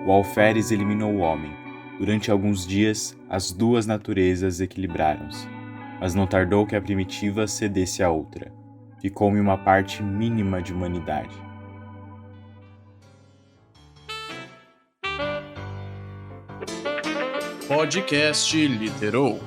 O alferes eliminou o homem. Durante alguns dias, as duas naturezas equilibraram-se, mas não tardou que a primitiva cedesse à outra. Ficou-me uma parte mínima de humanidade. Podcast Literou.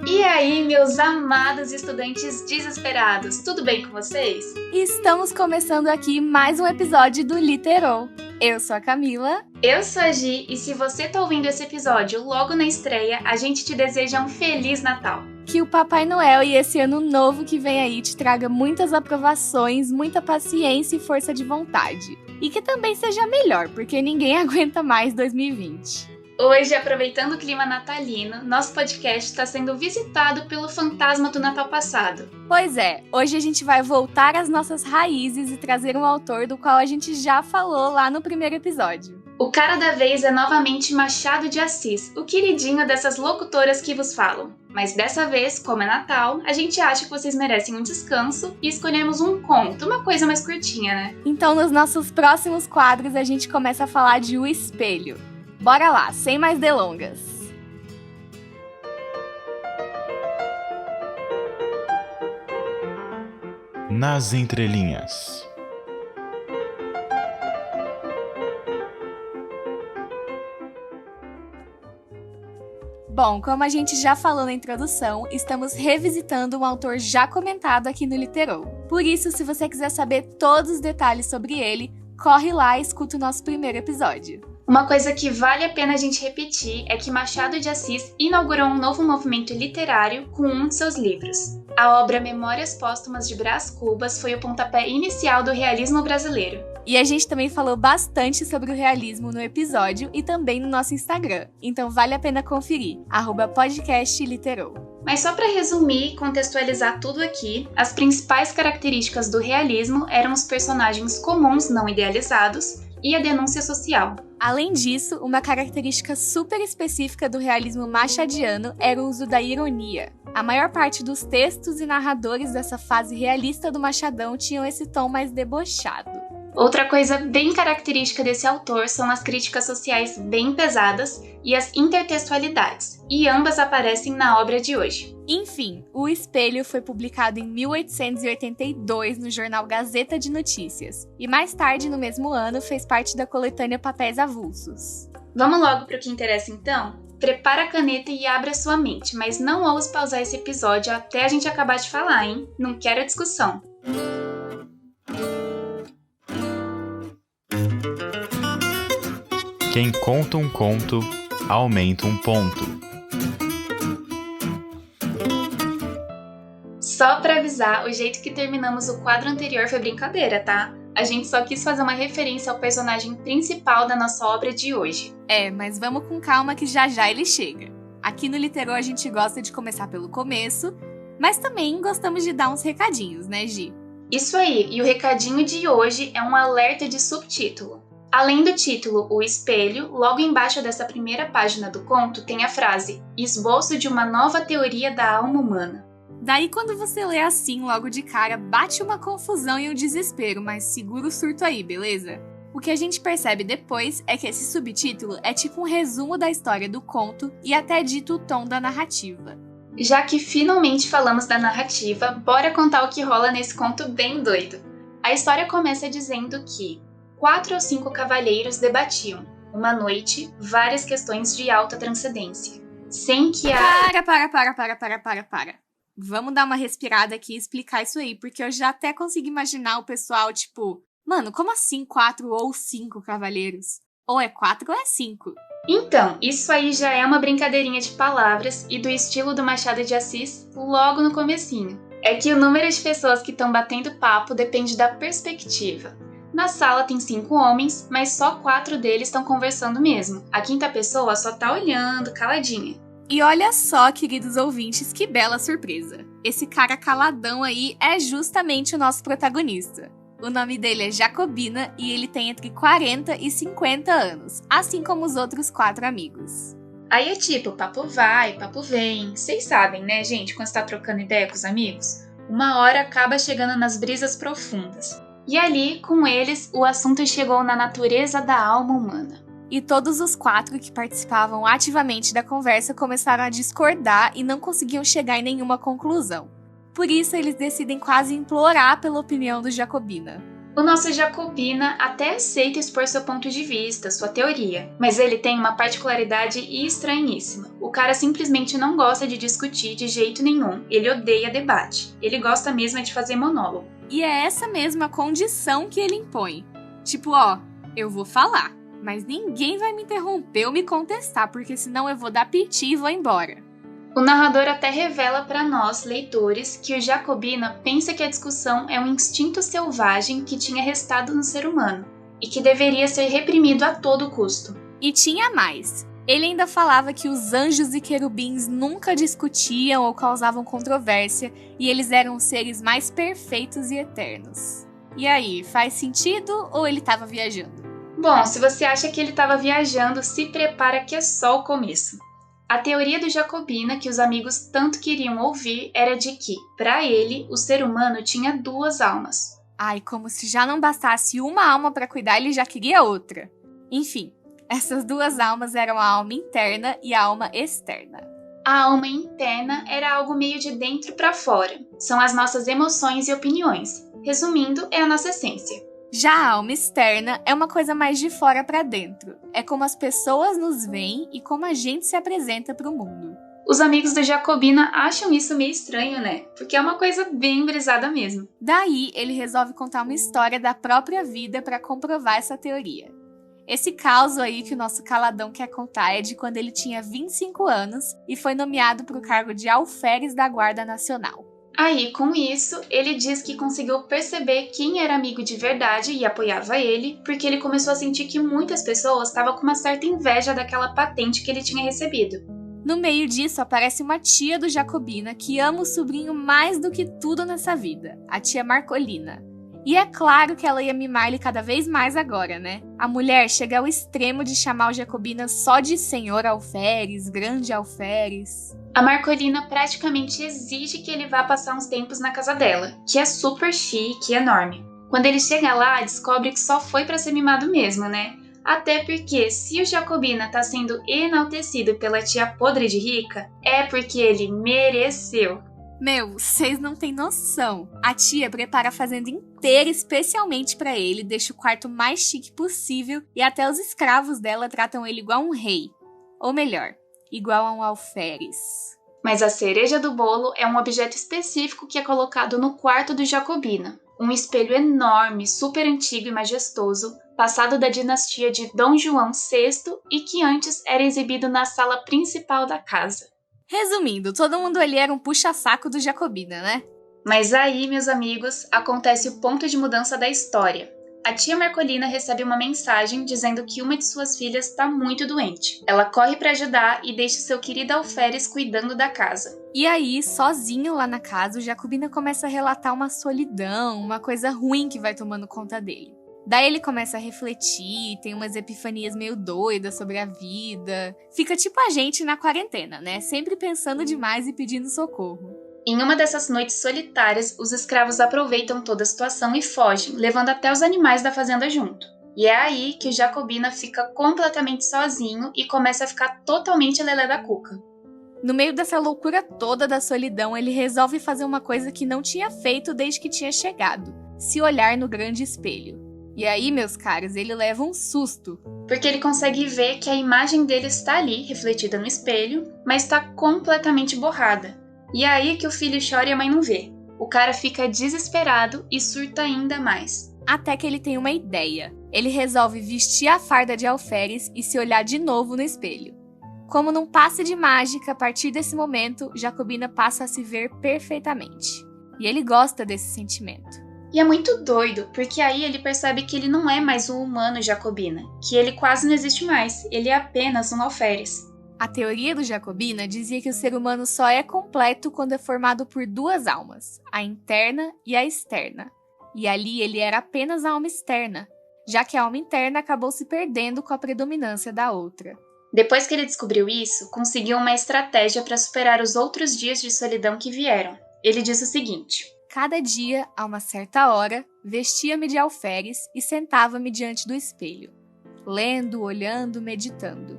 E aí, meus amados estudantes desesperados, tudo bem com vocês? Estamos começando aqui mais um episódio do Literou. Eu sou a Camila. Eu sou a Gi, e se você tá ouvindo esse episódio logo na estreia, a gente te deseja um Feliz Natal. Que o Papai Noel e esse ano novo que vem aí te traga muitas aprovações, muita paciência e força de vontade. E que também seja melhor, porque ninguém aguenta mais 2020. Hoje, aproveitando o clima natalino, nosso podcast está sendo visitado pelo fantasma do Natal passado. Pois é, hoje a gente vai voltar às nossas raízes e trazer um autor do qual a gente já falou lá no primeiro episódio. O cara da vez é novamente Machado de Assis, o queridinho dessas locutoras que vos falam. Mas dessa vez, como é Natal, a gente acha que vocês merecem um descanso e escolhemos um conto, uma coisa mais curtinha, né? Então, nos nossos próximos quadros, a gente começa a falar de O Espelho. Bora lá, sem mais delongas. Nas entrelinhas. Bom, como a gente já falou na introdução, estamos revisitando um autor já comentado aqui no Literou. Por isso, se você quiser saber todos os detalhes sobre ele, corre lá e escuta o nosso primeiro episódio. Uma coisa que vale a pena a gente repetir é que Machado de Assis inaugurou um novo movimento literário com um de seus livros. A obra Memórias Póstumas de Brás Cubas foi o pontapé inicial do realismo brasileiro. E a gente também falou bastante sobre o realismo no episódio e também no nosso Instagram, então vale a pena conferir, @podcastliterou. Mas só para resumir e contextualizar tudo aqui, as principais características do realismo eram os personagens comuns não idealizados e a denúncia social. Além disso, uma característica super específica do realismo machadiano era o uso da ironia. A maior parte dos textos e narradores dessa fase realista do Machadão tinham esse tom mais debochado. Outra coisa bem característica desse autor são as críticas sociais bem pesadas e as intertextualidades, e ambas aparecem na obra de hoje. Enfim, O Espelho foi publicado em 1882 no jornal Gazeta de Notícias, e mais tarde no mesmo ano fez parte da coletânea Papéis Avulsos. Vamos logo para o que interessa então? Prepara a caneta e abra sua mente, mas não ouse pausar esse episódio até a gente acabar de falar, hein? Não quero discussão. Quem conta um conto, aumenta um ponto. Só pra avisar, o jeito que terminamos o quadro anterior foi brincadeira, tá? A gente só quis fazer uma referência ao personagem principal da nossa obra de hoje. Mas vamos com calma que já já ele chega. Aqui no Literou a gente gosta de começar pelo começo, mas também gostamos de dar uns recadinhos, né, Gi? Isso aí, e o recadinho de hoje é um alerta de subtítulo. Além do título O Espelho, logo embaixo dessa primeira página do conto tem a frase Esboço de uma nova teoria da alma humana. Daí quando você lê assim logo de cara, bate uma confusão e um desespero, mas segura o surto aí, beleza? O que a gente percebe depois é que esse subtítulo é tipo um resumo da história do conto e até dito o tom da narrativa. Já que finalmente falamos da narrativa, bora contar o que rola nesse conto bem doido. A história começa dizendo que 4 ou 5 cavalheiros debatiam, uma noite, várias questões de alta transcendência. Sem que a... Para. Vamos dar uma respirada aqui e explicar isso aí, porque eu já até consigo imaginar o pessoal, tipo... Mano, como assim 4 ou 5 cavaleiros? Ou é 4 ou é 5? Então, isso aí já é uma brincadeirinha de palavras e do estilo do Machado de Assis logo no comecinho. É que o número de pessoas que estão batendo papo depende da perspectiva. Na sala tem 5 homens, mas só 4 deles estão conversando mesmo. A quinta pessoa só tá olhando, caladinha. E olha só, queridos ouvintes, que bela surpresa. Esse cara caladão aí é justamente o nosso protagonista. O nome dele é Jacobina e ele tem entre 40 e 50 anos, assim como os outros 4 amigos. Aí é tipo, papo vai, papo vem. Vocês sabem, né, gente, quando você tá trocando ideia com os amigos? Uma hora acaba chegando nas brisas profundas. E ali, com eles, o assunto chegou na natureza da alma humana. E todos os 4 que participavam ativamente da conversa começaram a discordar e não conseguiam chegar em nenhuma conclusão. Por isso, eles decidem quase implorar pela opinião do Jacobina. O nosso Jacobina até aceita expor seu ponto de vista, sua teoria, mas ele tem uma particularidade estranhíssima. O cara simplesmente não gosta de discutir de jeito nenhum, ele odeia debate. Ele gosta mesmo de fazer monólogo. E é essa mesma condição que ele impõe. Tipo, ó, eu vou falar, mas ninguém vai me interromper ou me contestar, porque senão eu vou dar piti e vou embora. O narrador até revela para nós, leitores, que o Jacobina pensa que a discussão é um instinto selvagem que tinha restado no ser humano e que deveria ser reprimido a todo custo. E tinha mais. Ele ainda falava que os anjos e querubins nunca discutiam ou causavam controvérsia e eles eram os seres mais perfeitos e eternos. E aí, faz sentido ou ele estava viajando? Bom, se você acha que ele estava viajando, se prepara que é só o começo. A teoria do Jacobina que os amigos tanto queriam ouvir era de que, para ele, o ser humano tinha 2 almas. Ai, como se já não bastasse uma alma para cuidar, ele já queria outra. Enfim, essas 2 almas eram a alma interna e a alma externa. A alma interna era algo meio de dentro para fora. São as nossas emoções e opiniões. Resumindo, é a nossa essência. Já a alma externa é uma coisa mais de fora para dentro. É como as pessoas nos veem e como a gente se apresenta para o mundo. Os amigos do Jacobina acham isso meio estranho, né? Porque é uma coisa bem brisada mesmo. Daí, ele resolve contar uma história da própria vida para comprovar essa teoria. Esse caos aí que o nosso caladão quer contar é de quando ele tinha 25 anos e foi nomeado para o cargo de alferes da Guarda Nacional. Aí, com isso, ele diz que conseguiu perceber quem era amigo de verdade e apoiava ele, porque ele começou a sentir que muitas pessoas estavam com uma certa inveja daquela patente que ele tinha recebido. No meio disso, aparece uma tia do Jacobina que ama o sobrinho mais do que tudo nessa vida, a tia Marcolina. E é claro que ela ia mimar ele cada vez mais agora, né? A mulher chega ao extremo de chamar o Jacobina só de senhor alferes, grande alferes. A Marcolina praticamente exige que ele vá passar uns tempos na casa dela, que é super chique e enorme. Quando ele chega lá, descobre que só foi pra ser mimado mesmo, né? Até porque, se o Jacobina tá sendo enaltecido pela tia podre de rica, é porque ele mereceu. Meu, vocês não têm noção. A tia prepara a fazenda inteira especialmente pra ele, deixa o quarto mais chique possível e até os escravos dela tratam ele igual um rei. Ou melhor, igual a um alferes. Mas a cereja do bolo é um objeto específico que é colocado no quarto do Jacobina. Um espelho enorme, super antigo e majestoso, passado da dinastia de Dom João VI e que antes era exibido na sala principal da casa. Resumindo, todo mundo ali era um puxa-saco do Jacobina, né? Mas aí, meus amigos, acontece o ponto de mudança da história. A tia Marcolina recebe uma mensagem dizendo que uma de suas filhas está muito doente. Ela corre para ajudar e deixa seu querido alferes cuidando da casa. E aí, sozinho lá na casa, o Jacobina começa a relatar uma solidão, uma coisa ruim que vai tomando conta dele. Daí ele começa a refletir, tem umas epifanias meio doidas sobre a vida. Fica tipo a gente na quarentena, né? Sempre pensando demais e pedindo socorro. Em uma dessas noites solitárias, os escravos aproveitam toda a situação e fogem, levando até os animais da fazenda junto. E é aí que o Jacobina fica completamente sozinho e começa a ficar totalmente lelé da cuca. No meio dessa loucura toda da solidão, ele resolve fazer uma coisa que não tinha feito desde que tinha chegado: se olhar no grande espelho. E aí, meus caros, ele leva um susto. Porque ele consegue ver que a imagem dele está ali, refletida no espelho, mas está completamente borrada. E é aí que o filho chora e a mãe não vê. O cara fica desesperado e surta ainda mais. Até que ele tem uma ideia. Ele resolve vestir a farda de alferes e se olhar de novo no espelho. Como num passe de mágica, a partir desse momento, Jacobina passa a se ver perfeitamente. E ele gosta desse sentimento. E é muito doido, porque aí ele percebe que ele não é mais um humano Jacobina, que ele quase não existe mais, ele é apenas um alferes. A teoria do Jacobina dizia que o ser humano só é completo quando é formado por 2 almas, a interna e a externa. E ali ele era apenas a alma externa, já que a alma interna acabou se perdendo com a predominância da outra. Depois que ele descobriu isso, conseguiu uma estratégia para superar os outros dias de solidão que vieram. Ele diz o seguinte: Cada dia, a uma certa hora, vestia-me de alferes e sentava-me diante do espelho, lendo, olhando, meditando.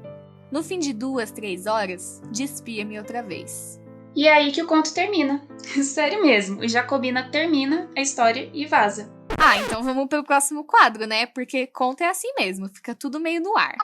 No fim de 2, 3 horas, despia-me outra vez. E é aí que o conto termina. Sério mesmo, o Jacobina termina a história e vaza. Ah, então vamos pro próximo quadro, né? Porque conto é assim mesmo, fica tudo meio no ar.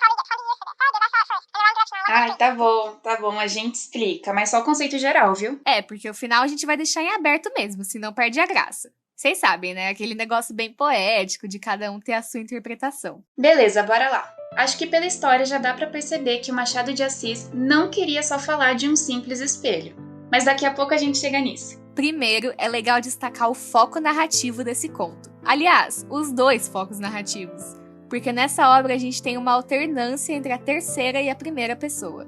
Ai, tá bom, a gente explica, mas só o conceito geral, viu? É, porque o final a gente vai deixar em aberto mesmo, senão perde a graça. Vocês sabem, né? Aquele negócio bem poético de cada um ter a sua interpretação. Beleza, bora lá. Acho que pela história já dá pra perceber que o Machado de Assis não queria só falar de um simples espelho. Mas daqui a pouco a gente chega nisso. Primeiro, é legal destacar o foco narrativo desse conto. Aliás, os 2 focos narrativos. Porque nessa obra a gente tem uma alternância entre a terceira e a primeira pessoa.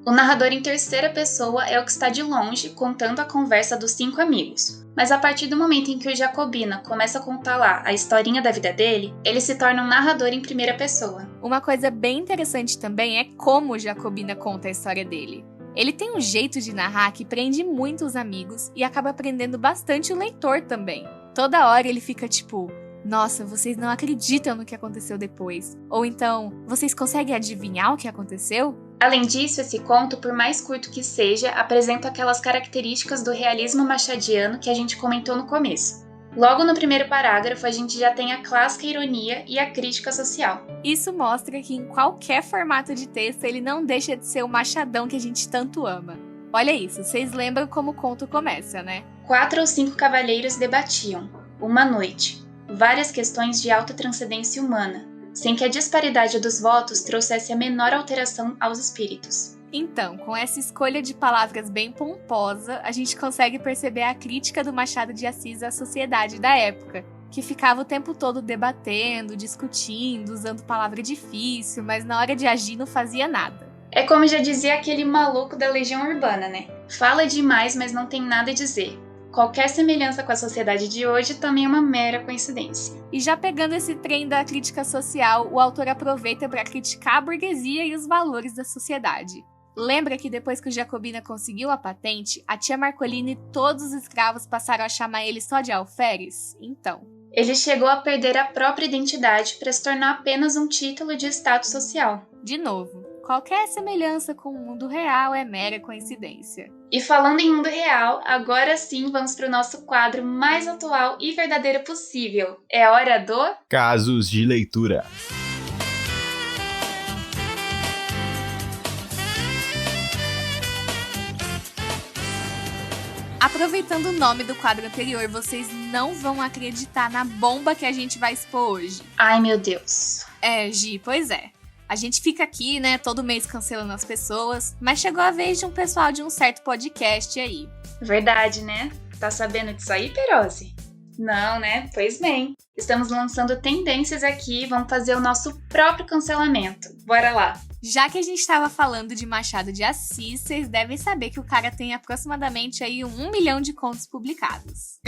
O narrador em terceira pessoa é o que está de longe, contando a conversa dos 5 amigos. Mas a partir do momento em que o Jacobina começa a contar lá a historinha da vida dele, ele se torna um narrador em primeira pessoa. Uma coisa bem interessante também é como o Jacobina conta a história dele. Ele tem um jeito de narrar que prende muito os amigos e acaba prendendo bastante o leitor também. Toda hora ele fica tipo: nossa, vocês não acreditam no que aconteceu depois. Ou então, vocês conseguem adivinhar o que aconteceu? Além disso, esse conto, por mais curto que seja, apresenta aquelas características do realismo machadiano que a gente comentou no começo. Logo no primeiro parágrafo, a gente já tem a clássica ironia e a crítica social. Isso mostra que em qualquer formato de texto ele não deixa de ser o machadão que a gente tanto ama. Olha isso, vocês lembram como o conto começa, né? 4 ou 5 cavalheiros debatiam, uma noite, várias questões de alta transcendência humana, sem que a disparidade dos votos trouxesse a menor alteração aos espíritos. Então, com essa escolha de palavras bem pomposa, a gente consegue perceber a crítica do Machado de Assis à sociedade da época, que ficava o tempo todo debatendo, discutindo, usando palavra difícil, mas na hora de agir não fazia nada. É como já dizia aquele maluco da Legião Urbana, né? Fala demais, mas não tem nada a dizer. Qualquer semelhança com a sociedade de hoje também é uma mera coincidência. E já pegando esse trem da crítica social, o autor aproveita para criticar a burguesia e os valores da sociedade. Lembra que depois que o Jacobina conseguiu a patente, a tia Marcolina e todos os escravos passaram a chamar ele só de alferes? Então, ele chegou a perder a própria identidade para se tornar apenas um título de status social. De novo, qualquer semelhança com o mundo real é mera coincidência. E falando em mundo real, agora sim vamos para o nosso quadro mais atual e verdadeiro possível. É a hora do... Casos de leitura. Aproveitando o nome do quadro anterior, vocês não vão acreditar na bomba que a gente vai expor hoje. Ai, meu Deus. É, Gi, pois é. A gente fica aqui, né, todo mês cancelando as pessoas, mas chegou a vez de um pessoal de um certo podcast aí. Verdade, né? Tá sabendo disso aí, Perose? Não, né? Pois bem. Estamos lançando tendências aqui e vamos fazer o nosso próprio cancelamento. Bora lá. Já que a gente estava falando de Machado de Assis, vocês devem saber que o cara tem aproximadamente aí 1 milhão de contos publicados.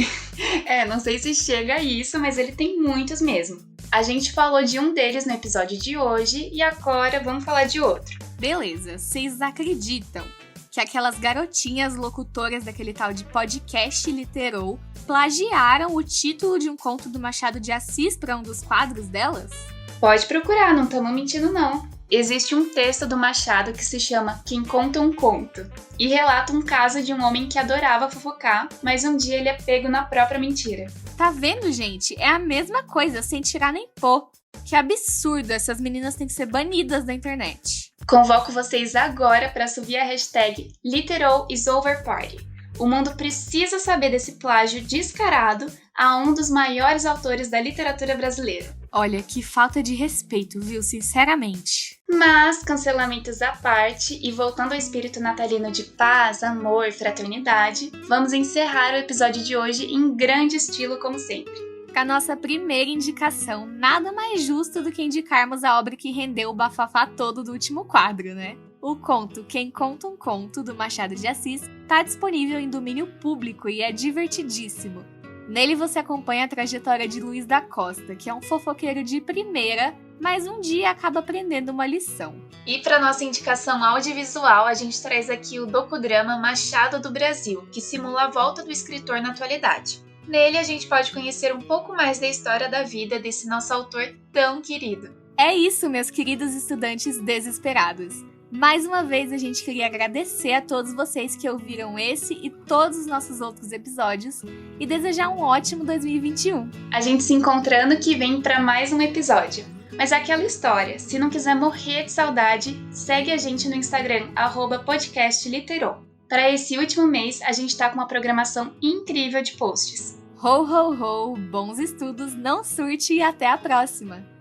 Não sei se chega a isso, mas ele tem muitos mesmo. A gente falou de um deles no episódio de hoje e agora vamos falar de outro. Beleza, vocês acreditam que aquelas garotinhas locutoras daquele tal de podcast Literou plagiaram o título de um conto do Machado de Assis para um dos quadros delas? Pode procurar, não estamos mentindo não. Existe um texto do Machado que se chama Quem Conta um Conto e relata um caso de um homem que adorava fofocar, mas um dia ele é pego na própria mentira. Tá vendo, gente? É a mesma coisa, sem tirar nem pôr. Que absurdo, essas meninas têm que ser banidas da internet. Convoco vocês agora para subir a hashtag #LiteralIsOverParty. O mundo precisa saber desse plágio descarado a um dos maiores autores da literatura brasileira. Olha, que falta de respeito, viu? Sinceramente. Mas, cancelamentos à parte e voltando ao espírito natalino de paz, amor, fraternidade, vamos encerrar o episódio de hoje em grande estilo, como sempre. Com a nossa primeira indicação, nada mais justo do que indicarmos a obra que rendeu o bafafá todo do último quadro, né? O conto Quem Conta um Conto, do Machado de Assis, está disponível em domínio público e é divertidíssimo. Nele você acompanha a trajetória de Luiz da Costa, que é um fofoqueiro de primeira, mas um dia acaba aprendendo uma lição. E para nossa indicação audiovisual, a gente traz aqui o docudrama Machado do Brasil, que simula a volta do escritor na atualidade. Nele a gente pode conhecer um pouco mais da história da vida desse nosso autor tão querido. É isso, meus queridos estudantes desesperados. Mais uma vez a gente queria agradecer a todos vocês que ouviram esse e todos os nossos outros episódios e desejar um ótimo 2021. A gente se encontra ano que vem para mais um episódio. Mas é aquela história, se não quiser morrer de saudade, segue a gente no Instagram, @podcastliterou. Para esse último mês, a gente tá com uma programação incrível de posts. Ho, ho, ho, bons estudos, não surte e até a próxima!